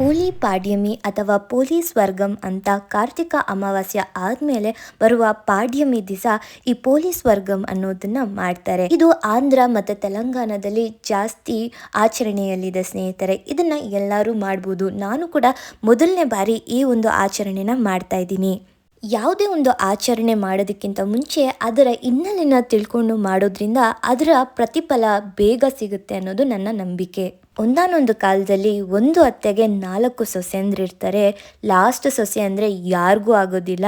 ಹೋಲಿ ಪಾಡ್ಯಮಿ ಅಥವಾ ಪೋಲಿ ಸ್ವರ್ಗಂ ಅಂತ ಕಾರ್ತಿಕ ಅಮಾವಾಸ್ಯ ಆದ್ಮೇಲೆ ಬರುವ ಪಾಡ್ಯಮಿ ದಿವಸ ಈ ಪೋಲಿ ಸ್ವರ್ಗಂ ಅನ್ನೋದನ್ನ ಮಾಡ್ತಾರೆ. ಇದು ಆಂಧ್ರ ಮತ್ತೆ ತೆಲಂಗಾಣದಲ್ಲಿ ಜಾಸ್ತಿ ಆಚರಣೆಯಲ್ಲಿದೆ ಸ್ನೇಹಿತರೆ. ಇದನ್ನ ಎಲ್ಲರೂ ಮಾಡ್ಬೋದು. ನಾನು ಕೂಡ ಮೊದಲನೇ ಬಾರಿ ಈ ಒಂದು ಆಚರಣೆನ ಮಾಡ್ತಾ ಇದ್ದೀನಿ. ಯಾವುದೇ ಒಂದು ಆಚರಣೆ ಮಾಡೋದಕ್ಕಿಂತ ಮುಂಚೆ ಅದರ ಹಿನ್ನೆಲೆನ ತಿಳ್ಕೊಂಡು ಮಾಡೋದ್ರಿಂದ ಅದರ ಪ್ರತಿಫಲ ಬೇಗ ಸಿಗುತ್ತೆ ಅನ್ನೋದು ನನ್ನ ನಂಬಿಕೆ. ಒಂದಾನೊಂದು ಕಾಲದಲ್ಲಿ ಒಂದು ಅತ್ತೆಗೆ 4 ಸೊಸೆಯಂದಿರಿರ್ತಾರೆ. ಲಾಸ್ಟ್ ಸೊಸೆ ಅಂದರೆ ಯಾರಿಗೂ ಆಗೋದಿಲ್ಲ.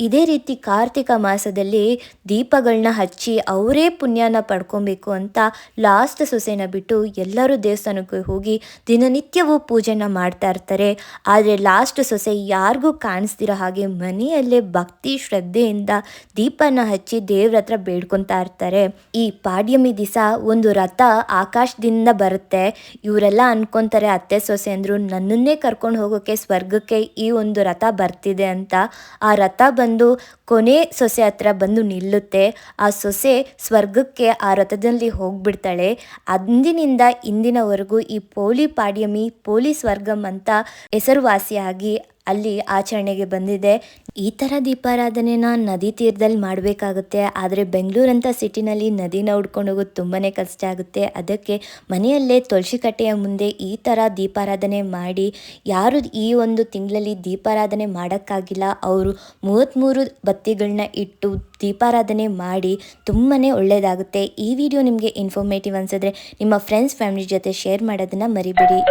ಇದೇ ರೀತಿ ಕಾರ್ತಿಕ ಮಾಸದಲ್ಲಿ ದೀಪಗಳನ್ನ ಹಚ್ಚಿ ಅವರೇ ಪುಣ್ಯನ ಪಡ್ಕೊಬೇಕು ಅಂತ ಲಾಸ್ಟ್ ಸೊಸೆನ ಬಿಟ್ಟು ಎಲ್ಲರೂ ದೇವಸ್ಥಾನಕ್ಕೆ ಹೋಗಿ ದಿನನಿತ್ಯವೂ ಪೂಜೆನ ಮಾಡ್ತಾ ಇರ್ತಾರೆ. ಆದರೆ ಲಾಸ್ಟ್ ಸೊಸೆ ಯಾರಿಗೂ ಕಾಣಿಸ್ದಿರೋ ಹಾಗೆ ಮನೆಯಲ್ಲೇ ಭಕ್ತಿ ಶ್ರದ್ಧೆಯಿಂದ ದೀಪನ ಹಚ್ಚಿ ದೇವ್ರ ಹತ್ರ ಬೇಡ್ಕೊತಾ ಇರ್ತಾರೆ. ಈ ಪಾಡ್ಯಮಿ ದಿವಸ ಒಂದು ರಥ ಆಕಾಶದಿಂದ ಬರುತ್ತೆ. ಇವರೆಲ್ಲ ಅನ್ಕೊಂತಾರೆ ಅತ್ತೆ ಸೊಸೆ ಅಂದರು ನನ್ನನ್ನೇ ಕರ್ಕೊಂಡು ಹೋಗೋಕ್ಕೆ ಸ್ವರ್ಗಕ್ಕೆ ಈ ಒಂದು ರಥ ಬರ್ತಿದೆ ಅಂತ. ಆ ರಥ ಬಂದು ಕೊನೆ ಸೊಸೆ ಹತ್ರ ಬಂದು ನಿಲ್ಲುತ್ತೆ. ಆ ಸೊಸೆ ಸ್ವರ್ಗಕ್ಕೆ ಆ ರಥದಲ್ಲಿ ಹೋಗ್ಬಿಡ್ತಾಳೆ. ಅಂದಿನಿಂದ ಇಂದಿನವರೆಗೂ ಈ ಪೋಲಿ ಪಾಡ್ಯಮಿ ಪೋಲಿ ಸ್ವರ್ಗಂ ಅಂತ ಹೆಸರುವಾಸಿಯಾಗಿ ಅಲ್ಲಿ ಆಚರಣೆಗೆ ಬಂದಿದೆ. ಈ ಥರ ದೀಪಾರಾಧನೆನ ನದಿ ತೀರದಲ್ಲಿ ಮಾಡಬೇಕಾಗುತ್ತೆ. ಆದರೆ ಬೆಂಗಳೂರಂಥ ಸಿಟಿನಲ್ಲಿ ನದಿನ ಹುಡ್ಕೊಂಡು ಹೋಗೋದು ತುಂಬಾ ಕಷ್ಟ ಆಗುತ್ತೆ. ಅದಕ್ಕೆ ಮನೆಯಲ್ಲೇ ತುಳಸಿ ಕಟ್ಟೆಯ ಮುಂದೆ ಈ ಥರ ದೀಪಾರಾಧನೆ ಮಾಡಿ, ಯಾರು ಈ ಒಂದು ತಿಂಗಳಲ್ಲಿ ದೀಪಾರಾಧನೆ ಮಾಡೋಕ್ಕಾಗಿಲ್ಲ ಅವರು 33 ಬತ್ತಿಗಳನ್ನ ಇಟ್ಟು ದೀಪಾರಾಧನೆ ಮಾಡಿ ತುಂಬಾ ಒಳ್ಳೆಯದಾಗುತ್ತೆ. ಈ ವಿಡಿಯೋ ನಿಮಗೆ ಇನ್ಫಾರ್ಮೇಟಿವ್ ಅನಿಸಿದ್ರೆ ನಿಮ್ಮ ಫ್ರೆಂಡ್ಸ್ ಫ್ಯಾಮಿಲಿ ಜೊತೆ ಶೇರ್ ಮಾಡೋದನ್ನು ಮರಿಬೇಡಿ.